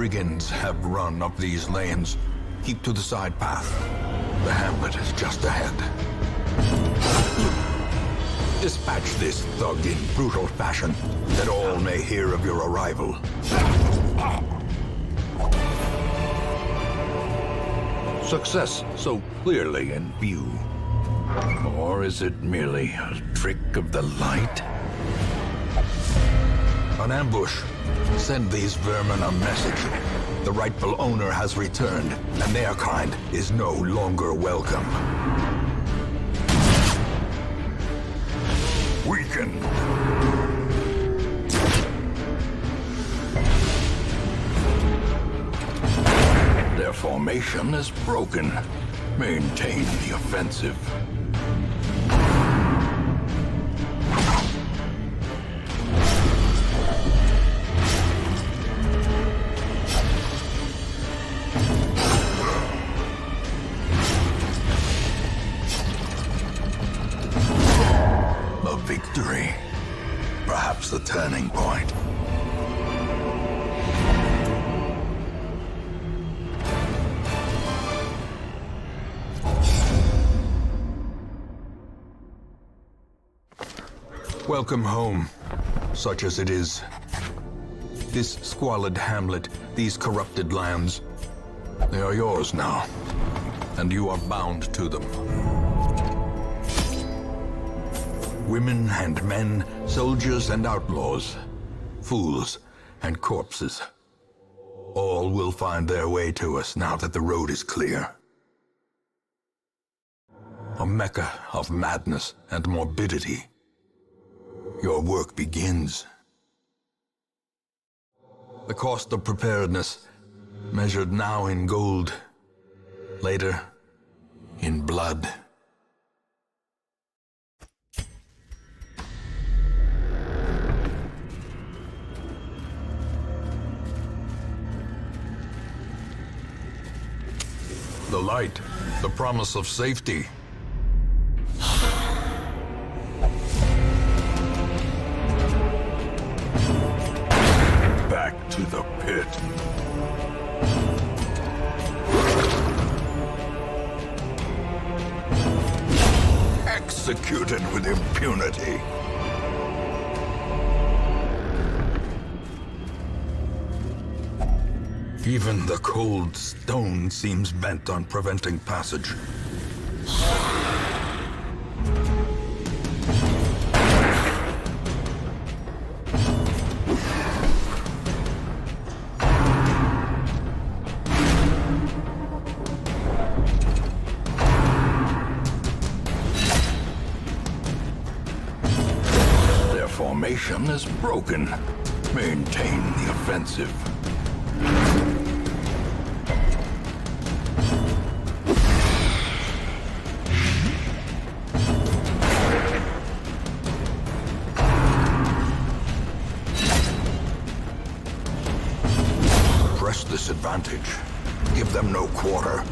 brigands have run up these lanes. Keep to the side path. The hamlet is just ahead. Dispatch this thug in brutal fashion, that all may hear of your arrival. Success so clearly in view. Or is it merely a trick of the light? An ambush. Send these vermin a message. The rightful owner has returned, and their kind is no longer welcome. Weakened. Their formation is broken. Maintain the offensive. A victory. Perhaps the turning point. Welcome home, such as it is. This squalid hamlet, these corrupted lands, they are yours now, and you are bound to them. Women and men, soldiers and outlaws, fools and corpses, all will find their way to us now that the road is clear. A mecca of madness and morbidity. Your work begins. The cost of preparedness, measured now in gold, later in blood. The light, the promise of safety. Back to the pit. Executed with impunity. Even the cold stone seems bent on preventing passage. Their formation is broken. Maintain the offensive. Press this advantage. Give them no quarter.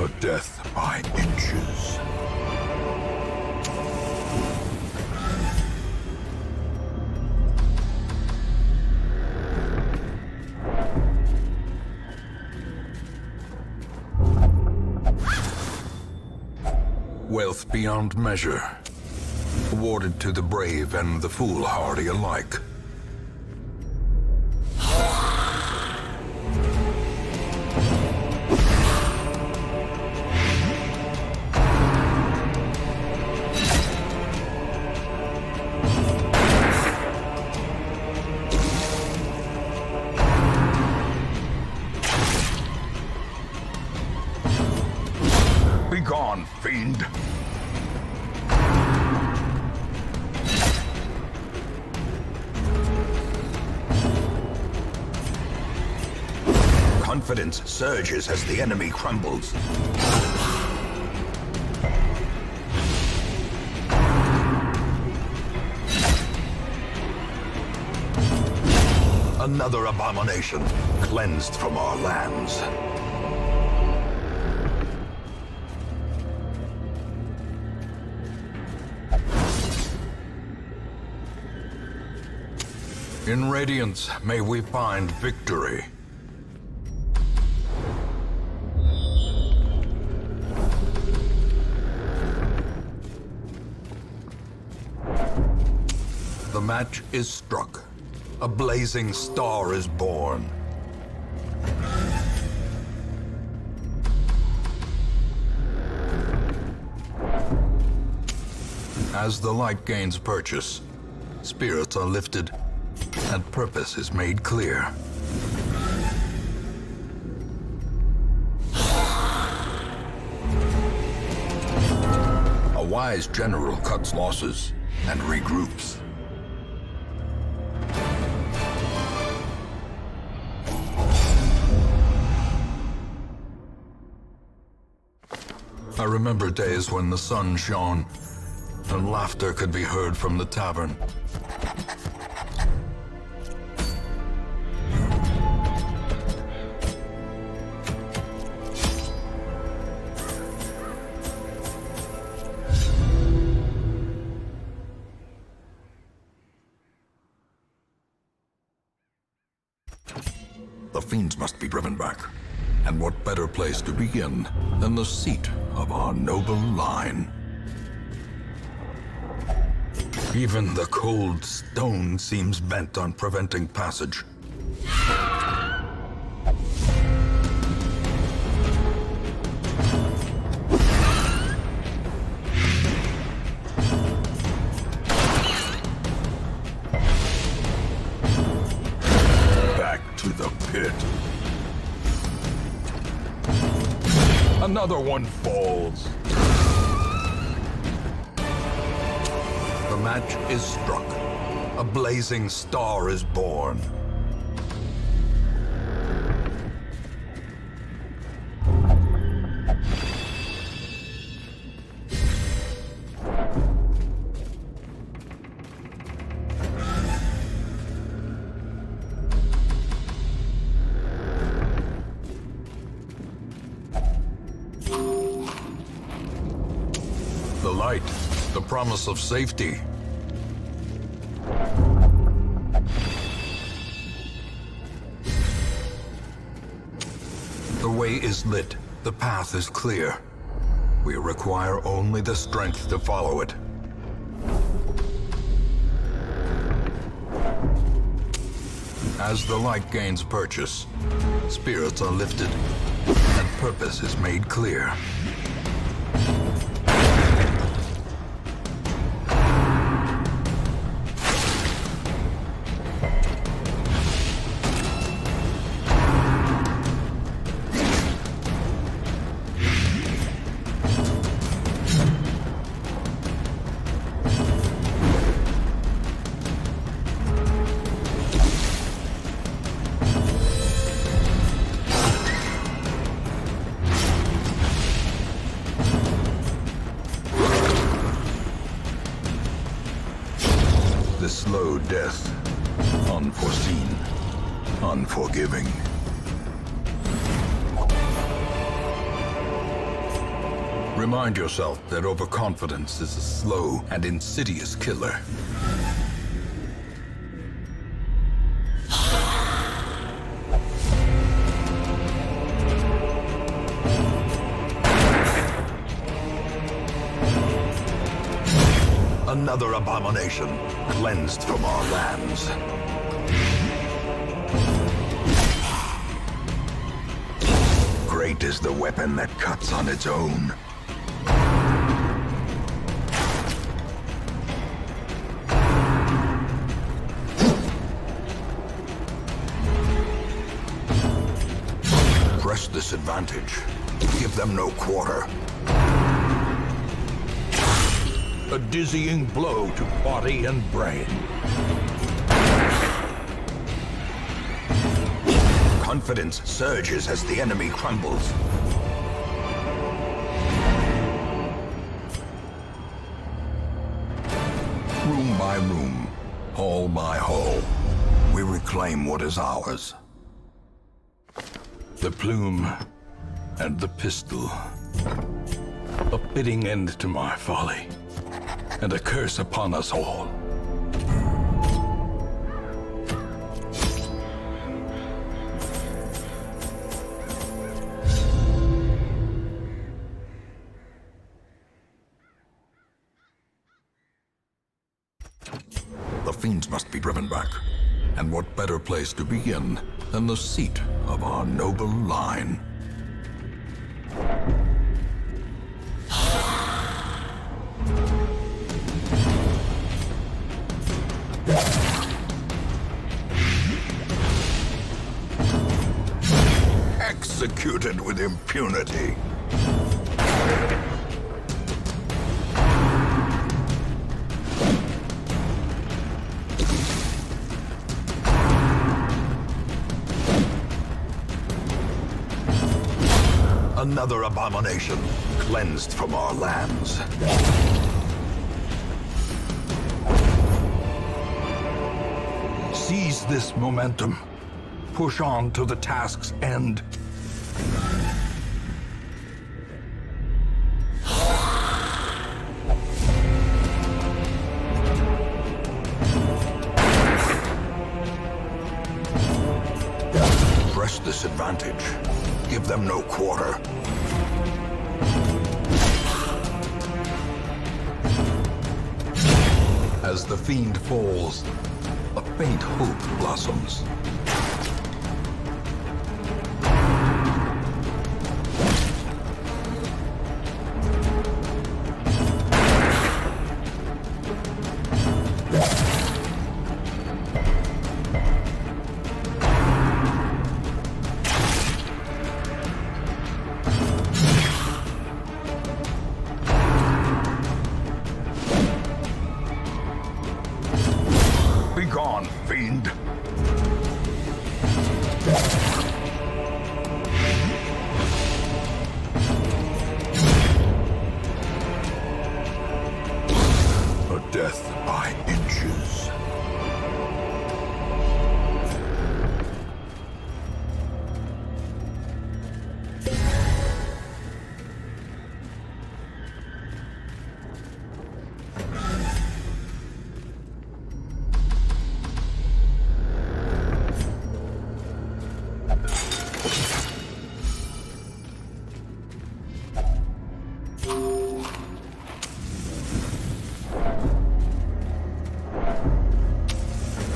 A death by inches. Wealth beyond measure, awarded to the brave and the foolhardy alike. Begone, fiend! Confidence surges as the enemy crumbles. Another abomination cleansed from our lands. In Radiance, may we find victory. The match is struck. A blazing star is born. As the light gains purchase, spirits are lifted, and purpose is made clear. A wise general cuts losses and regroups. I remember days when the sun shone and laughter could be heard from the tavern. The fiends must be driven back. And what better place to begin than the seat of our noble line? Even the cold stone seems bent on preventing passage. Back to the pit. Another one falls. The match is struck. A blazing star is born. The light, the promise of safety. The way is lit, the path is clear. We require only the strength to follow it. As the light gains purchase, spirits are lifted, and purpose is made clear. The slow death, unforeseen, unforgiving. Remind yourself that overconfidence is a slow and insidious killer. Another abomination cleansed from our lands. Great is the weapon that cuts on its own. Press this advantage. Give them no quarter. A dizzying blow to body and brain. Confidence surges as the enemy crumbles. Room by room, hall by hall, we reclaim what is ours. The plume and the pistol. A fitting end to my folly, and a curse upon us all. The fiends must be driven back. And what better place to begin than the seat of our noble line? Executed with impunity. Another abomination cleansed from our lands. Seize this momentum. Push on to the task's end. Press this advantage. Give them no quarter. As the fiend falls, a faint hope blossoms. Begone, fiend! A death by inches.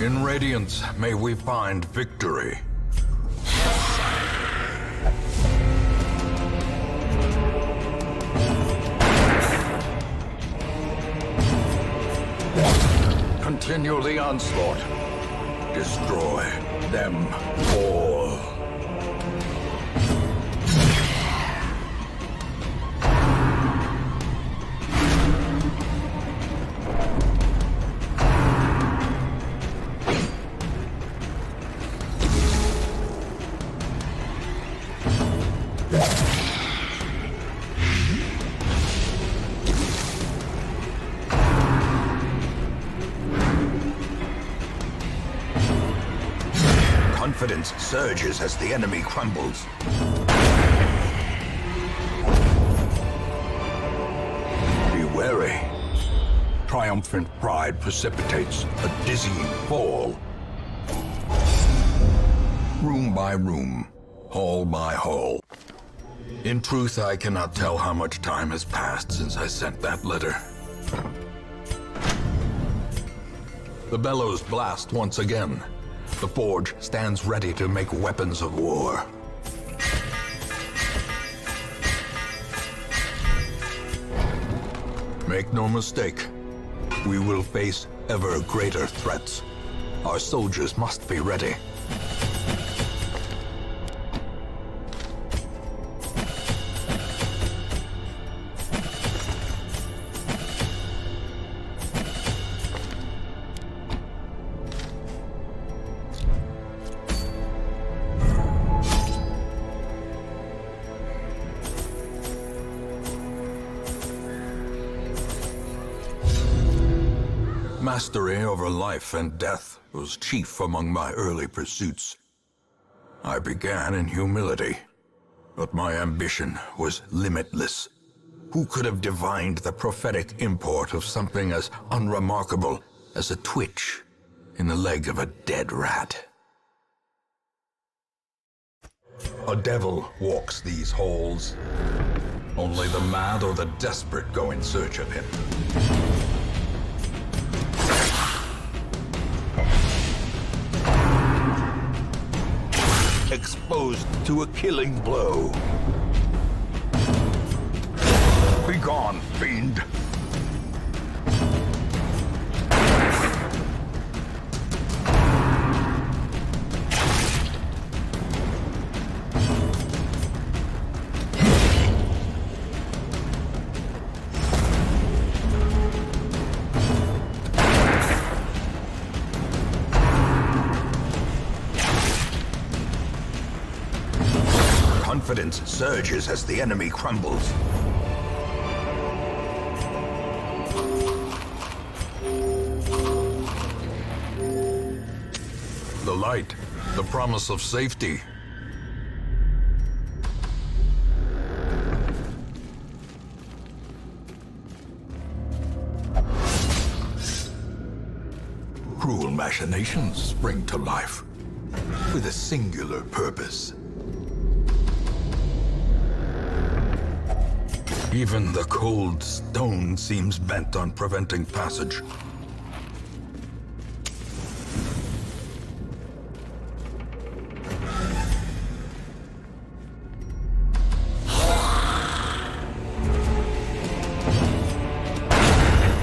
In Radiance, may we find victory. Continue the onslaught. Destroy them all. Confidence surges as the enemy crumbles. Be wary. Triumphant pride precipitates a dizzying fall. Room by room, hall by hall. In truth, I cannot tell how much time has passed since I sent that letter. The bellows blast once again. The forge stands ready to make weapons of war. Make no mistake, we will face ever greater threats. Our soldiers must be ready. Mastery over life and death was chief among my early pursuits. I began in humility, but my ambition was limitless. Who could have divined the prophetic import of something as unremarkable as a twitch in the leg of a dead rat? A devil walks these halls. Only the mad or the desperate go in search of him. Exposed to a killing blow. Begone, fiend! Confidence surges as the enemy crumbles. The light, the promise of safety. Cruel machinations spring to life with a singular purpose. Even the cold stone seems bent on preventing passage.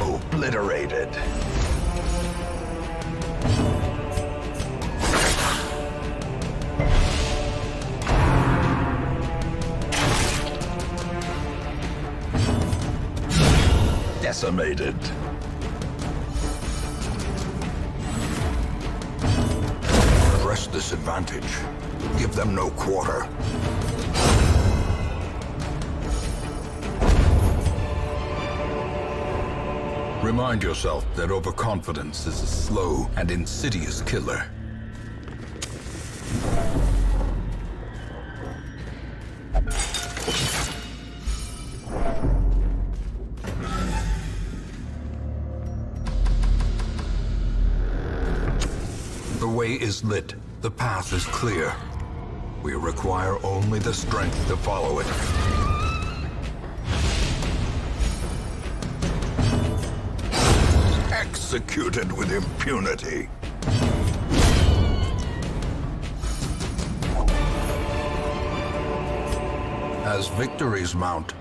Obliterated. Decimated. Press this advantage. Give them no quarter. Remind yourself that overconfidence is a slow and insidious killer. The way is lit. The path is clear. We require only the strength to follow it. Executed with impunity. As victories mount,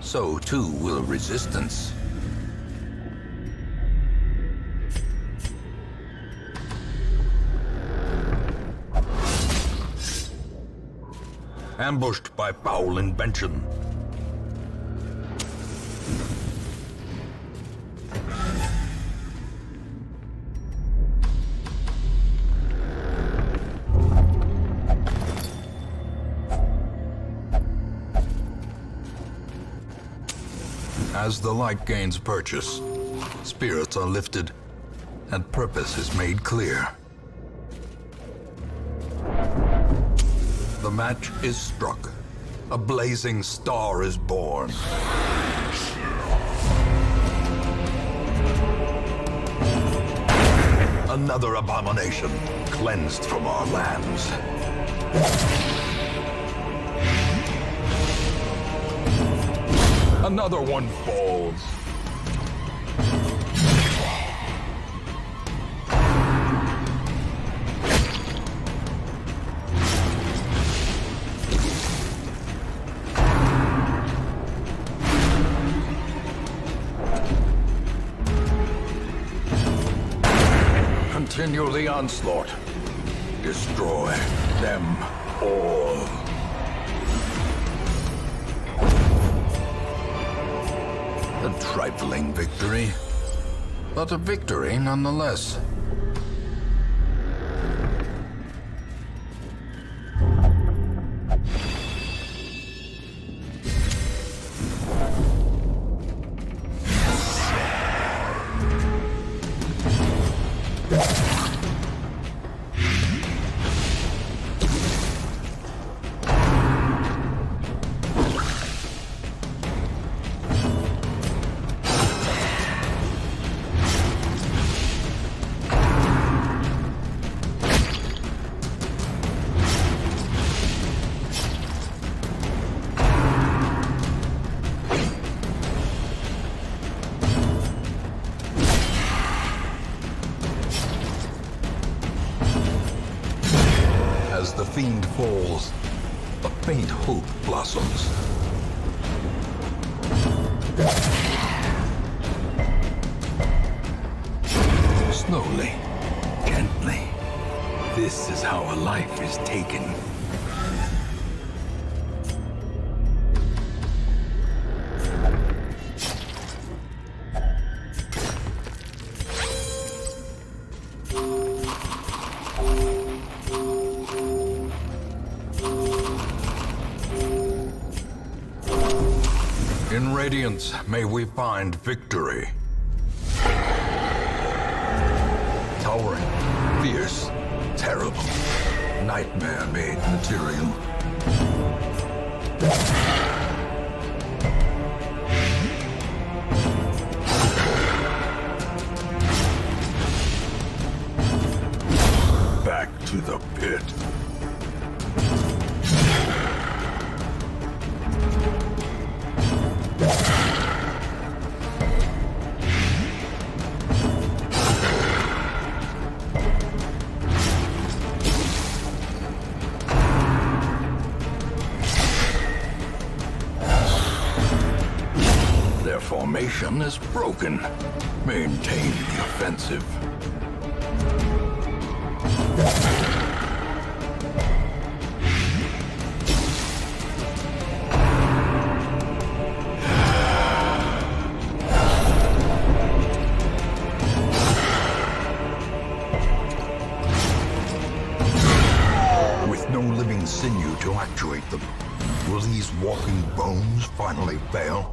so too will resistance. Ambushed by foul invention. As the light gains purchase, spirits are lifted, and purpose is made clear. The match is struck. A blazing star is born. Another abomination cleansed from our lands. Another one falls. Continue the onslaught. Destroy them all. A trifling victory, but a victory nonetheless. As the fiend falls, a faint hope blossoms. Slowly, gently. This is how a life is taken. In Radiance, may we find victory. Towering, fierce, terrible, nightmare-made material. Back to the pit. Their formation is broken. Maintain the offensive. With no living sinew to actuate them, will these walking bones finally fail?